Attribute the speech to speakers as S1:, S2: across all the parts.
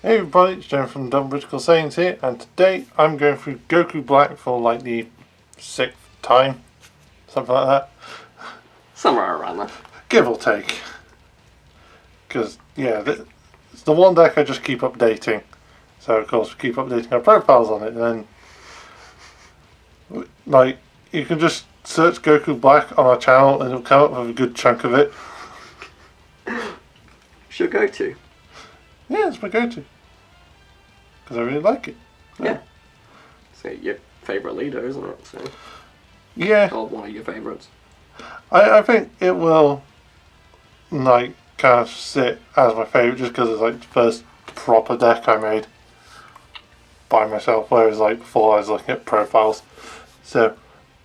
S1: Hey everybody, it's Jen from Britical Saiyans here, and today I'm going through Goku Black for like the 6th time, something like that.
S2: Somewhere around there.
S1: Give or take. Because, yeah, it's the one deck I just keep updating. So, of course, we keep updating our profiles on it, and then, like, you can just search Goku Black on our channel and it'll come up with a good chunk of it.
S2: Should go to.
S1: Yeah, it's my go-to. Because I really like it.
S2: Yeah. So your favourite leader, isn't it? So,
S1: yeah.
S2: or one of your favourites.
S1: I think it will, like, kind of sit as my favourite just because it's like the first proper deck I made by myself, whereas like before I was looking at profiles. So,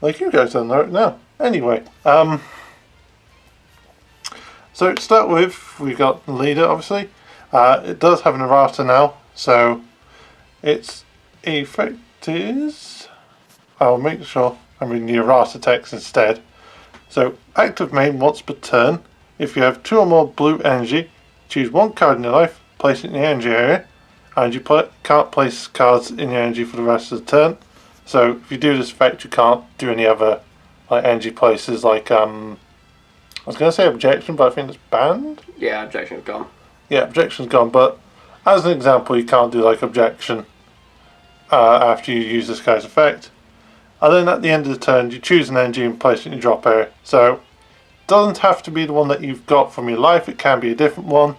S1: like, you guys don't know it now. Anyway, so to start with, we've got the leader, obviously. It does have an errata now, so its effect is... I'll make sure I'm reading the errata text instead. So, active main once per turn. If you have 2 or more blue energy, choose 1 card in your life, place it in the energy area, and you can't place cards in your energy for the rest of the turn. So, if you do this effect, you can't do any other like energy places, like I was going to say objection, but I think it's banned.
S2: Yeah, objection's gone.
S1: Yeah, objection's gone, but as an example, you can't do like objection after you use this guy's effect. And then at the end of the turn, you choose an energy and place it in your drop area. So, it doesn't have to be the one that you've got from your life, it can be a different one,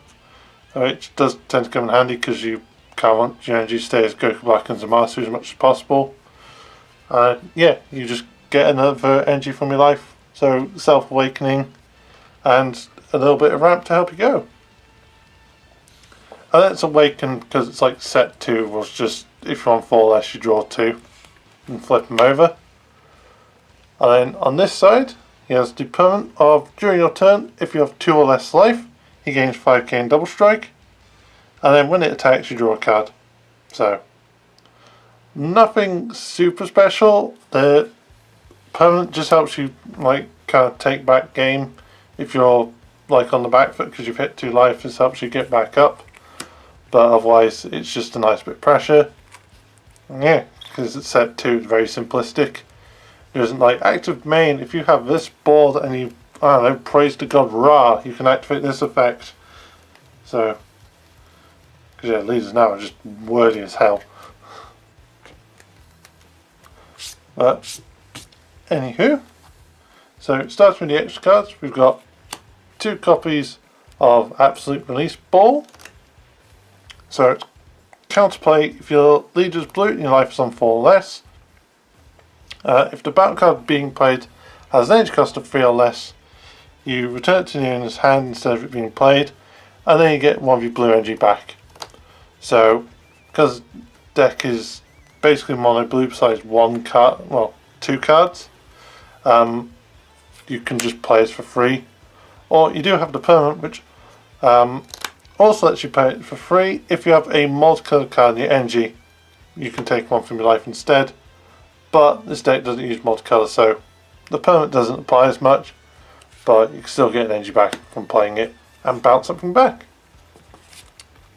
S1: which does tend to come in handy because you kind of want your energy to stay as Goku Black and Zamasu as much as possible. Yeah, you just get another energy from your life, so self-awakening and a little bit of ramp to help you go. And then it's awakened because it's like set 2 was just if you're on 4 less you draw 2 and flip them over. And then on this side he has the permanent of during your turn if you have 2 or less life he gains 5k in double strike, and then when it attacks you draw a card. So nothing super special. The permanent just helps you like kind of take back game if you're like on the back foot because you've hit 2 life. This helps you get back up, but otherwise it's just a nice bit of pressure. Yeah, because it's set 2, it's very simplistic. There isn't like active main. If you have this board and you, I don't know, praise to God Ra, you can activate this effect. So, because yeah, leaders now are just wordy as hell. But anywho, so starting with the extra cards, we've got 2 copies of Absolute Release Ball. So it's counterplay if your leader's blue and your life is on 4 or less. If the battle card being played has an energy cost of 3 or less, you return it to the owner's hand instead of it being played, and then you get 1 of your blue energy back. So, because the deck is basically mono blue besides 1 card, well, 2 cards, you can just play it for free. Or you do have the permanent, which also lets you play it for free. If you have a multicolored card in your energy, you can take 1 from your life instead. But this deck doesn't use multicolor, so the permanent doesn't apply as much, but you can still get an energy back from playing it and bounce something back.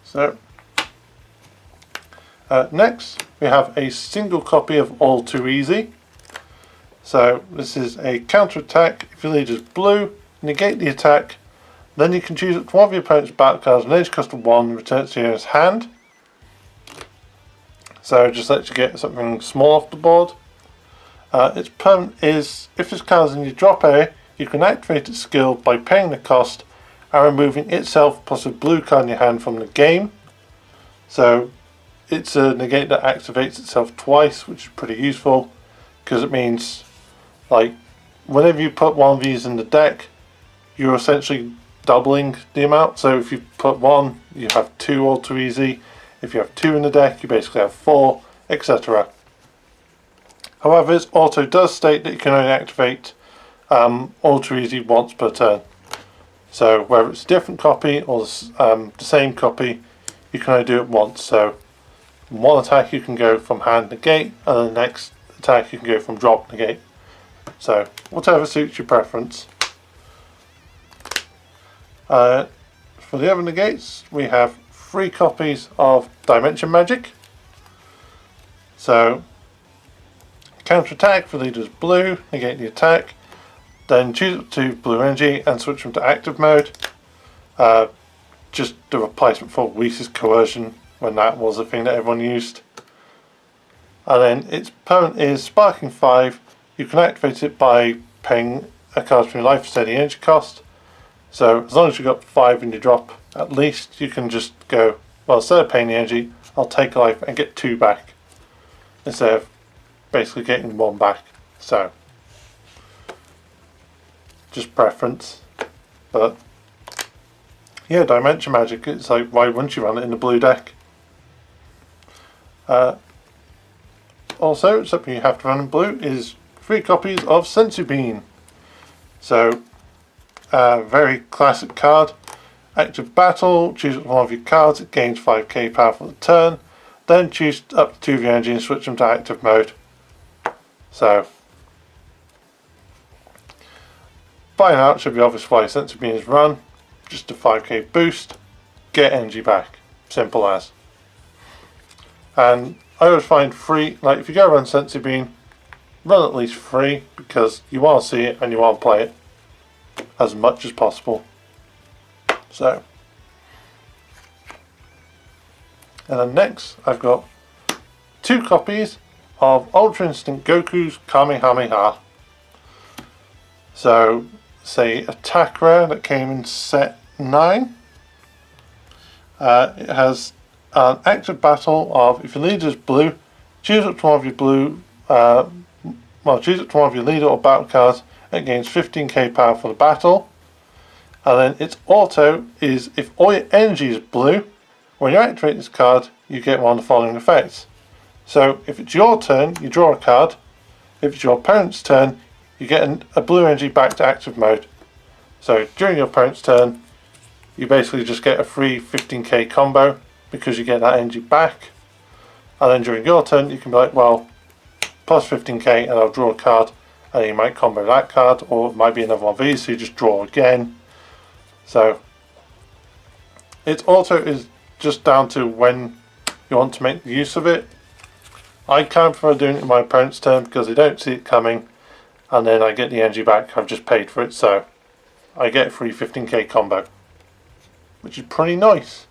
S1: So next we have a single copy of All Too Easy. So this is a counter attack. If your leader is blue, negate the attack, then you can choose up to 1 of your opponent's battle cards with an energy cost of 1 and return it to your owner's hand. So it just lets you get something small off the board. Its permanent is, if this card is in your drop area, you can activate its skill by paying the cost and removing itself plus a blue card in your hand from the game. So it's a negate that activates itself twice, which is pretty useful because it means like whenever you put 1 of these in the deck, you're essentially doubling the amount. So if you put 1, you have 2 All Too Easy. If you have 2 in the deck, you basically have 4, etc. However, this auto does state that you can only activate All Too Easy once per turn. So whether it's a different copy or the same copy, you can only do it once. So one attack you can go from hand negate, and the next attack you can go from drop negate. So whatever suits your preference. For the other negates, we have 3 copies of Dimension Magic. So, counter attack for leaders blue, negate the attack. Then choose up to blue energy and switch them to active mode. Just the replacement for Whis' Coercion when that was a thing that everyone used. And then its permanent is Sparking 5. You can activate it by paying a card from your life steady energy cost. So as long as you've got 5 in your drop at least, you can just go, well, instead of paying the energy, I'll take a life and get 2 back. Instead of basically getting 1 back. So just preference. But yeah, Dimension Magic, it's like, why wouldn't you run it in the blue deck? Also, something you have to run in blue is 3 copies of Sensu Bean. So, very classic card. Active battle, choose one of your cards, it gains 5k power for the turn. Then choose up to 2 of your energy and switch them to active mode. So, by now it should be obvious why Sensu Bean is run. Just a 5k boost, get energy back. Simple as. And I always find free, like if you go run Sensu Bean, run at least 3 because you want to see it and you want to play it as much as possible. So, and then next I've got 2 copies of Ultra Instinct Goku's Kamehameha. So, say attack rare that came in set 9. It has an active battle of, if your leader is blue, choose up to one of your blue, choose up to one of your leader or battle cards. It gains 15k power for the battle. And then its auto is, if all your energy is blue, when you activate this card, you get one of the following effects. So if it's your turn, you draw a card. If it's your opponent's turn, you get a blue energy back to active mode. So during your opponent's turn, you basically just get a free 15k combo because you get that energy back. And then during your turn, you can be like, well, plus 15k and I'll draw a card, and you might combo that card, or it might be another one of these, so you just draw again. So its auto is just down to when you want to make use of it. I kind of prefer doing it in my opponent's turn because they don't see it coming, and then I get the energy back. I've just paid for it, so I get a free 15k combo, which is pretty nice.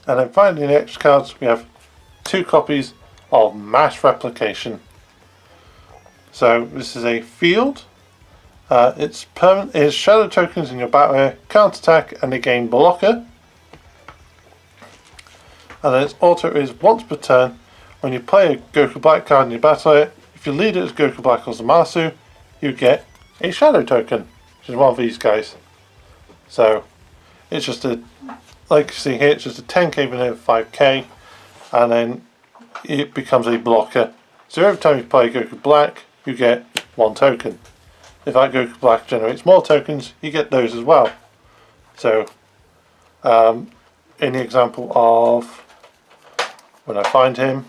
S1: And then finally in the extra cards we have 2 copies of Mass Replication. So this is a field. Its permanent is shadow tokens in your battle area, counter attack, and they gain blocker. And then its auto is once per turn, when you play a Goku Black card in your battle area, if your leader is Goku Black or Zamasu, you get a shadow token, which is one of these guys. So it's just a, like you see here, it's just a 10k vanilla 5k, and then it becomes a blocker. So every time you play Goku Black, you get 1 token. If that Goku Black generates more tokens, you get those as well. So in the example of, when I find him,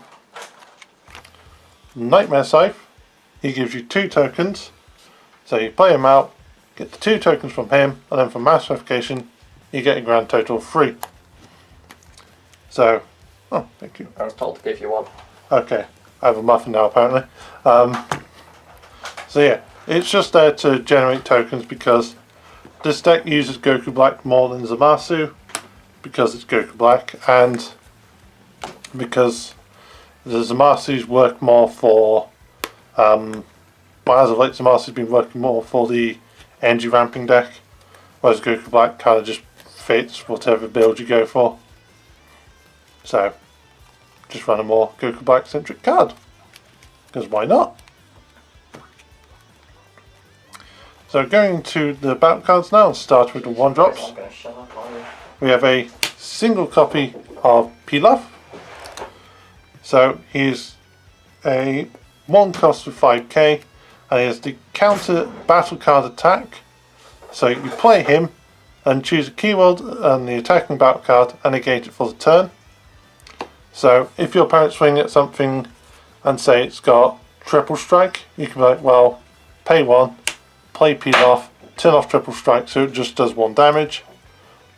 S1: Nightmare Scythe, he gives you 2 tokens. So you play him out, get the 2 tokens from him, and then from Mass Replication, you get a grand total of 3. So, oh, thank you.
S2: I was told to give you 1.
S1: Okay, I have a muffin now apparently. So yeah, it's just there to generate tokens because this deck uses Goku Black more than Zamasu because it's Goku Black, and because the Zamasu's work more for, well, as of late Zamasu's been working more for the energy ramping deck, whereas Goku Black kind of just fits whatever build you go for. So just run a more Goku Black centric card, because why not? So going to the battle cards now, and start with the 1-drops. We have a single copy of Pilaf. So he's a 1 cost of 5k, and he has the counter battle card attack. So you play him and choose a keyword and the attacking battle card and negate it for the turn. So if your opponent's swinging at something and say it's got triple strike, you can be like, well, pay 1, play Peel Off, turn off triple strike so it just does 1 damage.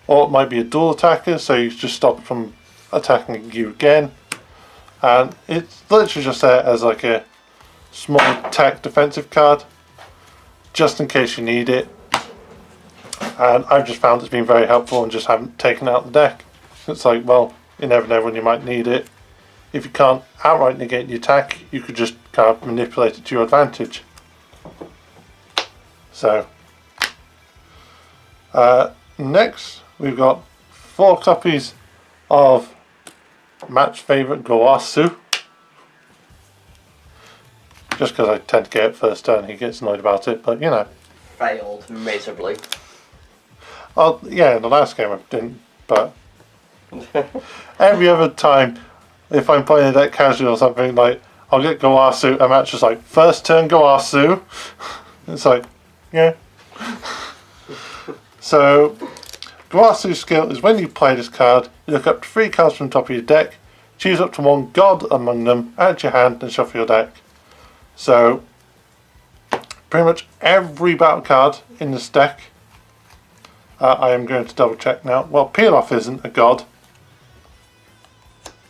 S1: or it might be a dual attacker, so you just stop it from attacking you again. And it's literally just there as like a small tech defensive card, just in case you need it. And I've just found it's been very helpful and just haven't taken it out the deck. It's like, well, you never know when you might need it. If you can't outright negate the attack, you could just kind of manipulate it to your advantage. So, next we've got 4 copies of match favourite Goku. Just because I tend to get it first turn, he gets annoyed about it, but you know.
S2: Failed miserably.
S1: Oh yeah, in the last game I didn't, but every other time, if I'm playing a deck casual or something, like I'll get Goku, a match is like first turn Goku. It's like, yeah. So Goku's skill is when you play this card, you look up to 3 cards from the top of your deck, choose up to 1 god among them, add to your hand, and shuffle your deck. So pretty much every battle card in this deck, I am going to double check now. Well, Peel Off isn't a god.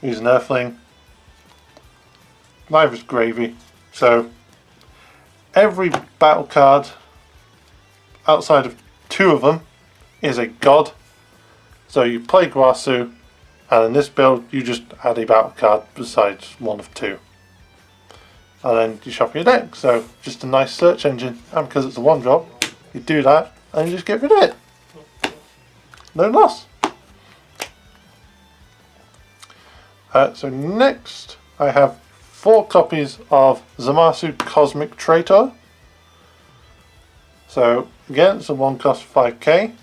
S1: He's an Earthling. Neither is Gravy. So every battle card outside of 2 of them is a god. So you play Goku, and in this build you just add a battle card besides 1 of 2. And then you shuffle your deck. So just a nice search engine. And because it's a 1-drop, you do that and you just get rid of it. No loss. So next I have 4 copies of Zamasu Cosmic Traitor. So again, it's a 1 cost 5k.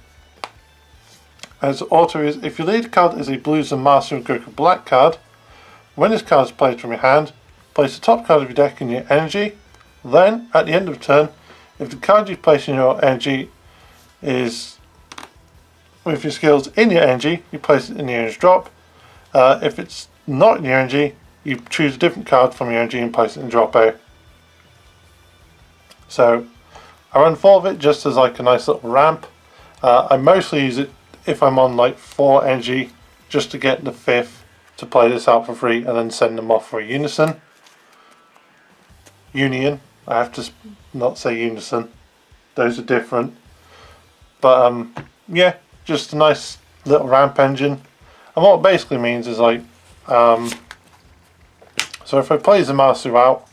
S1: And its auto is, if your lead card is a blue Zamasu Goku black card, when this card is played from your hand, place the top card of your deck in your energy. Then, at the end of the turn, if the card you place in your energy is with your skills in your energy, you place it in the energy drop. If it's not in your energy, you choose a different card from your energy and place it in drop A. So I run 4 of it just as like a nice little ramp. I mostly use it if I'm on like 4 energy, just to get the 5th to play this out for free and then send them off for a unison. Union, I have to not say unison, those are different. But yeah, just a nice little ramp engine. And what it basically means is like, so if I play Zamasu out,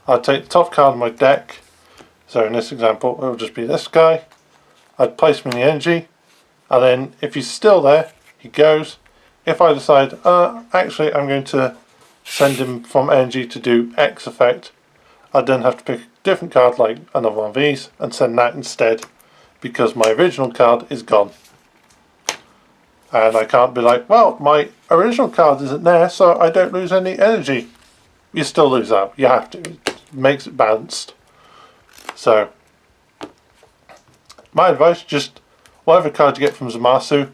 S1: I'd take the top card of my deck. So in this example, it will just be this guy. I'd place him in the energy, and then if he's still there, he goes. If I decide, actually I'm going to send him from energy to do X effect, I'd then have to pick a different card, like another one of these, and send that instead, because my original card is gone. And I can't be like, well, my original card isn't there, so I don't lose any energy. You still lose out. You have to. It makes it balanced. So, my advice, just whatever card you get from Zamasu,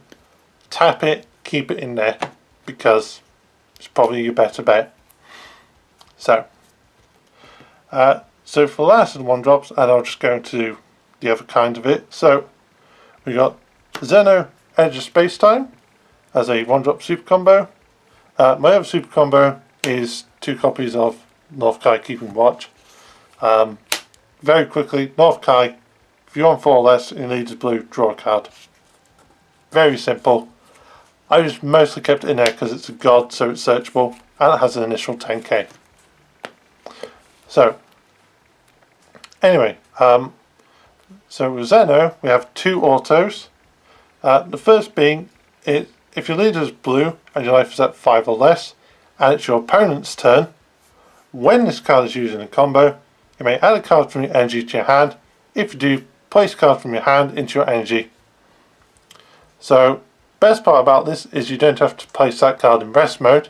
S1: tap it, keep it in there, because it's probably your better bet. So for the last of the 1-drops, and I'll just go into the other kind of it. So, we got Zeno Edge of Spacetime as a 1-drop super combo. My other super combo is 2 copies of North Kai Keeping Watch. Very quickly, North Kai, if you're on 4 or less and your lead is blue, draw a card. Very simple. I just mostly kept it in there because it's a god, so it's searchable, and it has an initial 10k. So, anyway, so with Zeno, we have 2 autos. The first being, if your leader is blue and your life is at 5 or less, and it's your opponent's turn, when this card is used in a combo, you may add a card from your energy to your hand. If you do, place a card from your hand into your energy. So, best part about this is you don't have to place that card in rest mode.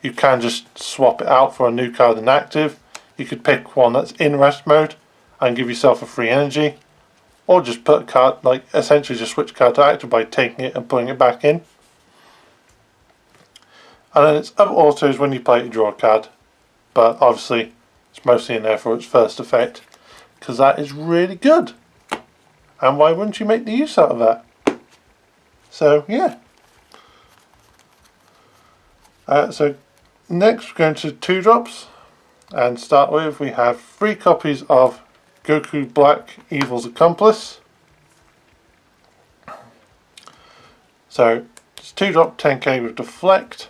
S1: You can just swap it out for a new card in active. You could pick one that's in rest mode and give yourself a free energy, or just put a card, like essentially just switch card to active by taking it and putting it back in. And then it's other autos when you play to draw a card, but obviously it's mostly in there for its first effect, because that is really good. And why wouldn't you make the use out of that? So yeah. So next we're going to 2-drops, and start with we have 3 copies of Goku Black Evil's Accomplice. So it's 2-drop 10k with Deflect,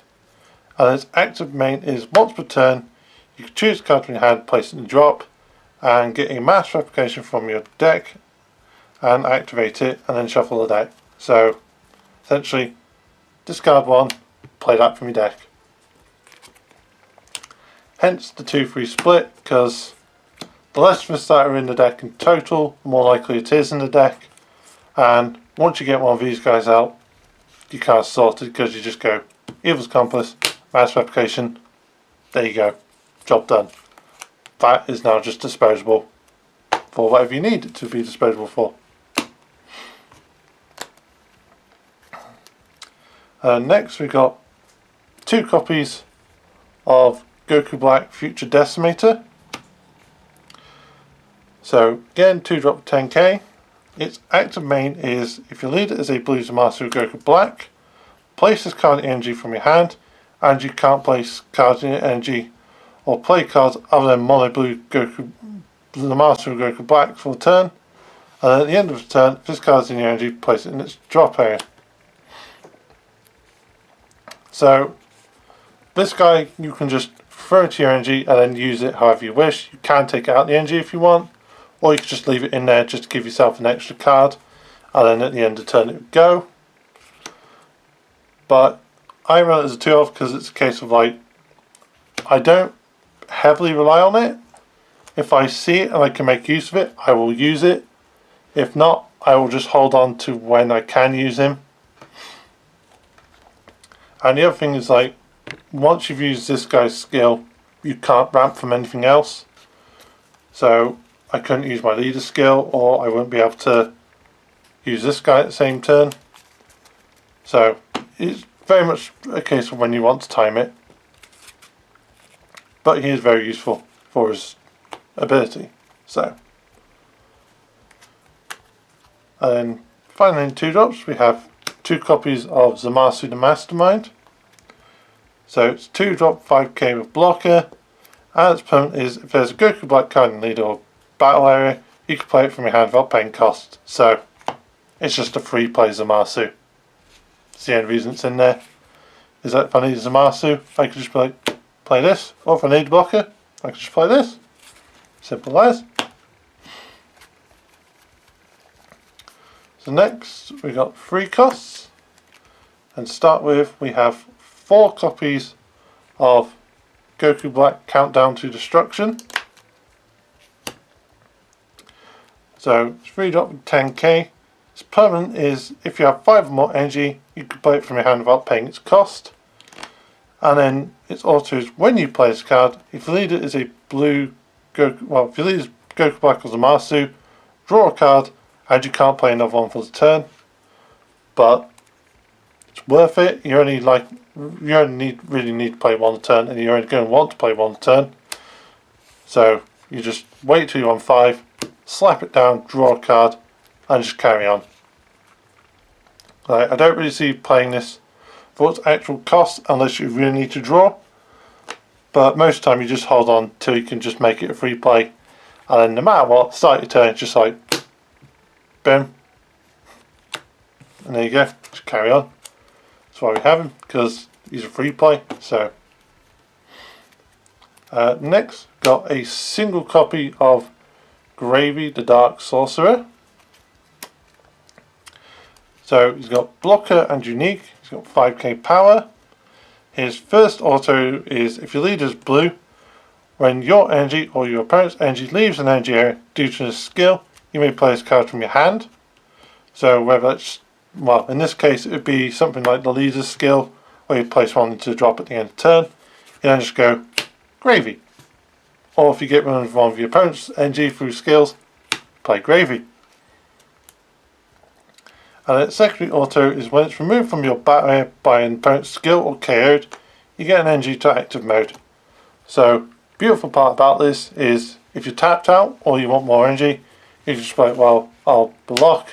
S1: and its active main is once per turn you can choose a card from your hand, place it in the drop, and get a mass replication from your deck and activate it, and then shuffle the deck. So essentially discard 1, play that from your deck. Hence the 2-3 split, because the less of us that are in the deck in total, the more likely it is in the deck, and once you get one of these guys out, you can't sort it, because you just go Evil's Accomplice, mass replication, there you go, job done. That is now just disposable for whatever you need it to be disposable for. Next we got 2 copies of Goku Black Future Decimator. So again, 2-drop 10k. Its active main is if your leader is a blue Zamasu Goku Black, place this card in energy from your hand, and you can't place cards in your energy or play cards other than mono blue Goku Zamasu Goku Black for the turn. And at the end of the turn, if this card is in your energy, place it in its drop area. So this guy you can just throw it to your energy and then use it however you wish. You can take it out the energy if you want, or you can just leave it in there just to give yourself an extra card, and then at the end of the turn it would go. But I run it as a 2-off because it's a case of like, I don't heavily rely on it. If I see it and I can make use of it, I will use it. If not, I will just hold on to when I can use him. And the other thing is, like, once you've used this guy's skill, you can't ramp from anything else. So I couldn't use my leader skill, or I wouldn't be able to use this guy at the same turn. So it's very much a case of when you want to time it. But he is very useful for his ability. So, and then finally in 2-drops we have 2 copies of Zamasu the Mastermind. So it's 2-drop 5k with blocker, and its permanent is if there's a Goku Black card in leader or battle area, you can play it from your hand without paying cost. So it's just a free play Zamasu. It's the only reason it's in there. Is that if I need a Zamasu, I can just play this, or if I need a blocker, I can just play this. Simple as. So next we got 3 costs, and to start with we have 4 copies of Goku Black Countdown to Destruction. So 3-drop 10k. Its permanent is if you have 5 or more energy, you can play it from your hand without paying its cost. And then its auto is when you play this card, if your leader is a blue Goku, well, if your leader is Goku Black or Zamasu, draw a card, and you can't play another one for the turn. But it's worth it. You only really need to play 1 a turn, and you're only going to want to play 1 a turn. So you just wait till you're on 5, slap it down, draw a card, and just carry on. I don't really see playing this for its actual cost unless you really need to draw. But most of the time you just hold on till you can just make it a free play, and then no matter what, start your turn, it's just like boom, and there you go, just carry on. That's why we have him, because he's a free play. So next got a single copy of Gravy the Dark Sorcerer. So he's got blocker and unique, he's got 5k power. His first auto is if your leader is blue, when your energy or your opponent's energy leaves an energy area due to this skill, you may play this card from your hand. So whether it's, well, in this case it would be something like the leader's skill, where you place one into the drop at the end of the turn. You then just go Gravy. Or if you get rid of one of your opponent's energy through skills, play Gravy. And its secondary auto is when it's removed from your battle area by an opponent's skill or KO'd, you get an energy to active mode. So, beautiful part about this is if you're tapped out or you want more energy, you just play, well, I'll block,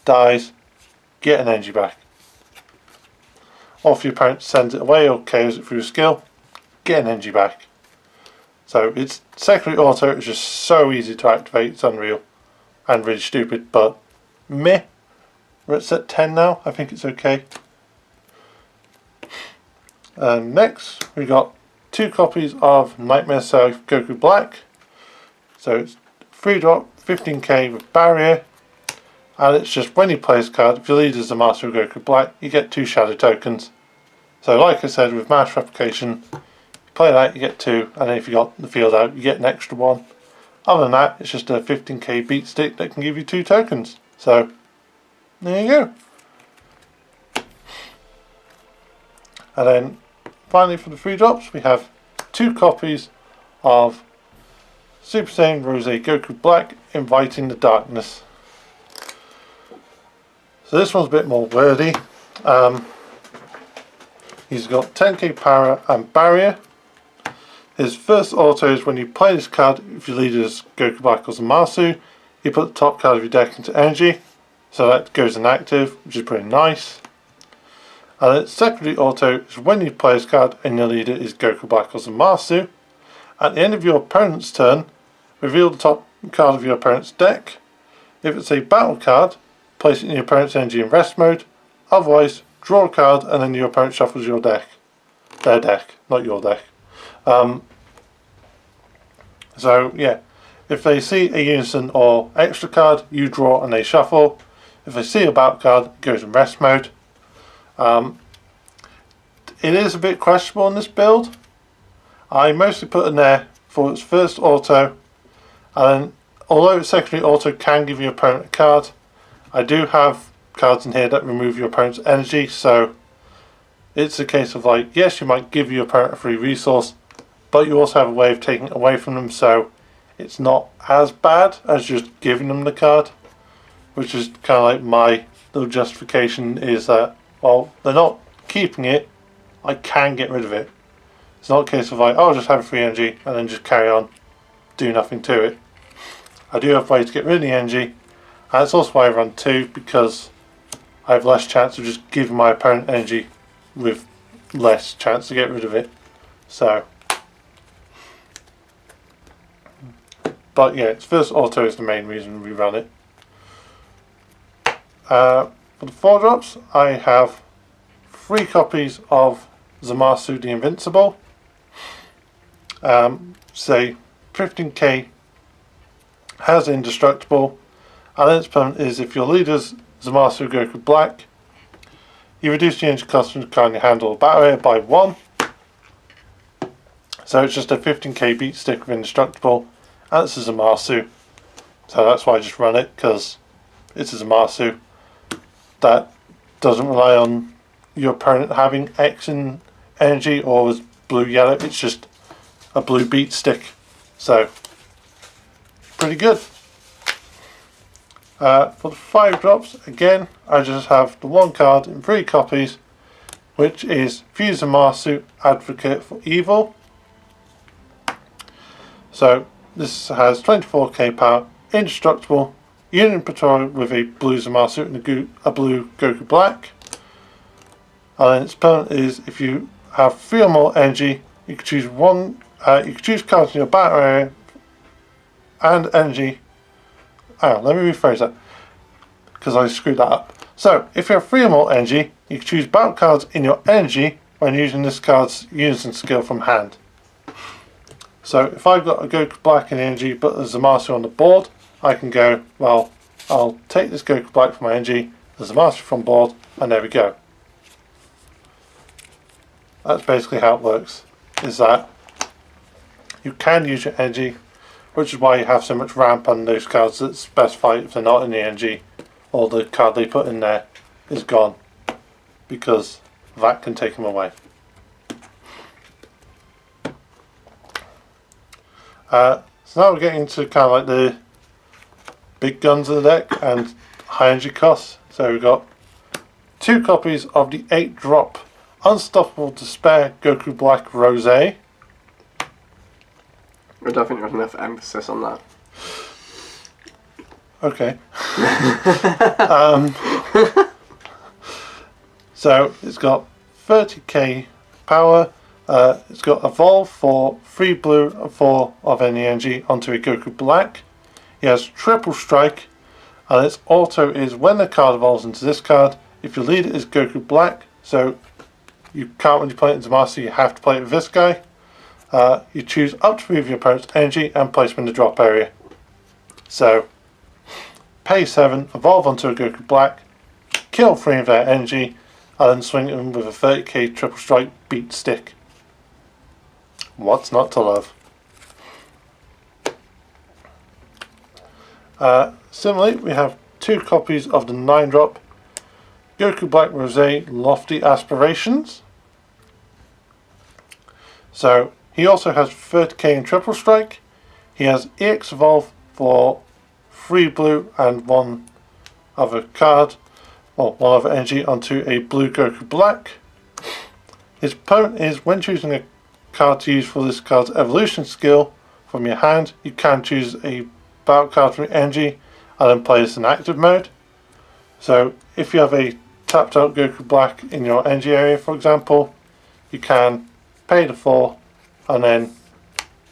S1: dies, get an energy back. Or if your opponent sends it away or KOs it through a skill, get an energy back. So it's secondary auto is just so easy to activate, it's unreal and really stupid, but meh. We're at set 10 now, I think it's okay. Next we got 2 copies of Nightmare South Goku Black. So it's 3-drop, 15k with barrier, and it's just when you play this card, if your leader is the Master of Goku Black, you get 2 shadow tokens. So like I said, with mass replication, play that, you get 2, and then if you got the field out, you get an extra 1. Other than that, it's just a 15k beat stick that can give you 2 tokens. So, there you go. And then, finally for the 3-drops, we have 2 copies of Super Saiyan Rose Goku Black, Inviting the Darkness. So this one's a bit more wordy. He's got 10k power and barrier. His first auto is when you play this card, if your leader is Goku Black or Zamasu, you put the top card of your deck into energy, so that goes inactive, which is pretty nice. And its secondary auto is when you play this card and your leader is Goku Black or Zamasu. At the end of your opponent's turn, reveal the top card of your opponent's deck. If it's a battle card, place it in your opponent's energy in rest mode. Otherwise, draw a card and then your opponent shuffles your deck. Their deck, not your deck. So yeah, if they see a unison or extra card, you draw and they shuffle. If they see a battle card, it goes in rest mode. It is a bit questionable in this build. I mostly put in there for its first auto, and then, although its secondary auto can give your opponent a card, I do have cards in here that remove your opponent's energy, so it's a case of like, yes, you might give your opponent a free resource, but you also have a way of taking it away from them, so it's not as bad as just giving them the card, which is kind of like my little justification is that, well, they're not keeping it, I can get rid of it. It's not a case of like, oh, I'll just have a free energy and then just carry on, do nothing to it. I do have ways to get rid of the energy, and it's also why I run 2, because I have less chance of just giving my opponent energy with less chance to get rid of it. So, but yeah, its first auto is the main reason we run it. For the 4-drops, I have 3 copies of Zamasu the Invincible. Say 15k has Indestructible, and its permanent is if your leader's Zamasu Goku Black, you reduce the energy cost from the card in your hand or battle area by 1. So it's just a 15k beat stick with Indestructible, and it's a Zamasu. So that's why I just run it, because it's a Zamasu that doesn't rely on your opponent having X in energy or is blue yellow. It's just a blue beat stick. So pretty good. For the 5-drops, again, I just have the 1 card in 3 copies, which is Fuse Zamasu, Advocate for Evil. So this has 24k power, Indestructible, Union Patrol with a blue Zamasu and a blue Goku Black. And then its permanent is if you have 3 or more energy, you can choose one. You can choose cards in your battle area and energy. Hang on, let me rephrase that because I screwed that up. So, if you have 3 or more energy, you can choose battle cards in your energy when using this card's unison skill from hand. So, if I've got a Goku Black in energy but there's a Master on the board, I can go, well, I'll take this Goku Black from my energy, there's a Master from board, and there we go. That's basically how it works, is that you can use your energy, which is why you have so much ramp on those cards that specify if they're not in the energy or the card they put in there is gone, because that can take them away. So now we're getting to kind of like the big guns of the deck and high energy costs. So we've got 2 copies of the 8-drop Unstoppable Despair Goku Black Rose. I
S2: don't think there's enough emphasis on that.
S1: Okay. So it's got 30k power. It's got evolve for 3 blue and 4 of any energy onto a Goku Black. He has triple strike, and its auto is when the card evolves into this card, if your leader is Goku Black, so you can't when you play it into Master, you have to play it with this guy. You choose up to 3 of your opponent's energy and place them in the drop area. So, pay 7, evolve onto a Goku Black, kill 3 of their energy, and then swing them with a 30k triple strike beat stick. What's not to love? Similarly, we have 2 copies of the 9-drop Goku Black Rosé Lofty Aspirations. So he also has 30k in triple strike. He has EX Evolve for 3 blue and 1 other card, or 1 other energy onto a blue Goku Black. His opponent is, when choosing a card to use for this card's evolution skill from your hand, you can choose a battle card from your energy and then play this in active mode. So if you have a tapped out Goku Black in your energy area, for example, you can pay the 4 and then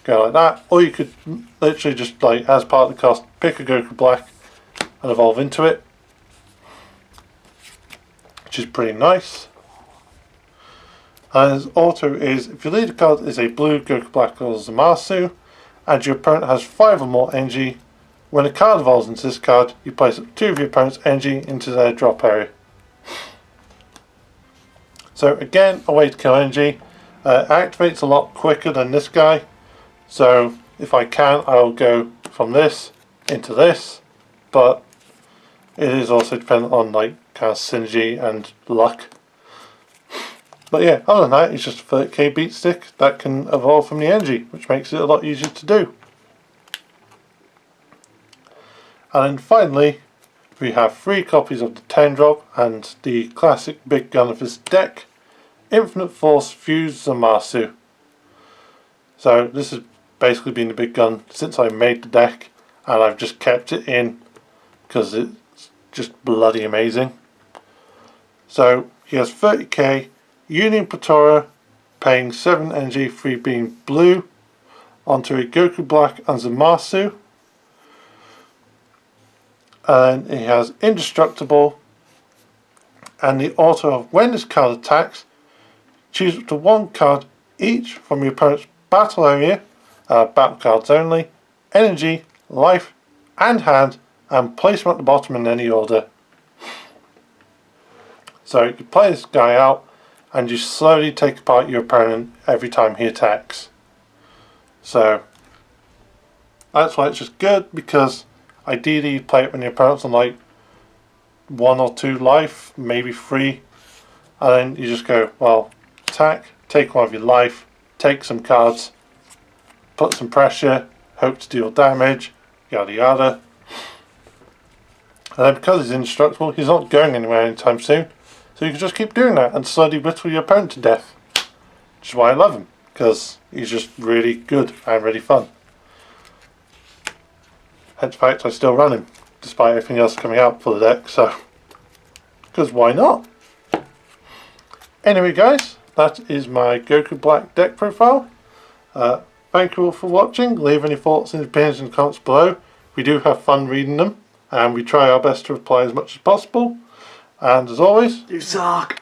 S1: go like that, or you could literally just, like, as part of the cost, pick a Goku Black and evolve into it, which is pretty nice. And his auto is, if your leader card is a blue Goku Black or Zamasu, and your opponent has 5 or more energy, when a card evolves into this card, you place 2 of your opponent's energy into their drop area. So again, a way to kill energy. Activates a lot quicker than this guy. So if I can, I'll go from this into this, but it is also dependent on, like, kind of synergy and luck. But yeah, other than that, it's just a 30k beat stick that can evolve from the energy, which makes it a lot easier to do. And then finally, we have 3 copies of the 10-drop and the classic big gun of this deck, Infinite Force Fuse Zamasu. So this has basically been the big gun since I made the deck, and I've just kept it in because it's just bloody amazing. So he has 30k, Union Pretora, paying 7 energy, 3 being blue, onto a Goku Black and Zamasu. And he has Indestructible, and the auto of when this card attacks, choose up to 1 card each from your opponent's battle area, battle cards only, energy, life and hand, and place them at the bottom in any order. So you can play this guy out and you slowly take apart your opponent every time he attacks. So that's why it's just good, because ideally you play it when your opponent's on like 1 or 2 life, maybe 3, and then you just go, well, attack, take 1 of your life, take some cards, put some pressure, hope to deal damage, yada yada. And then because he's indestructible, he's not going anywhere anytime soon, so you can just keep doing that and slowly whittle your opponent to death. Which is why I love him, because he's just really good and really fun. Hence the fact I still run him, despite everything else coming out for the deck, so, because why not? Anyway guys, that is my Goku Black deck profile. Thank you all for watching. Leave any thoughts and opinions in the comments below. We do have fun reading them, and we try our best to reply as much as possible. And as always,
S2: You suck!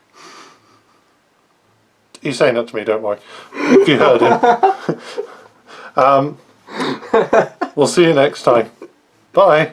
S1: he's saying that to me, don't worry, if you heard him. We'll see you next time. Bye.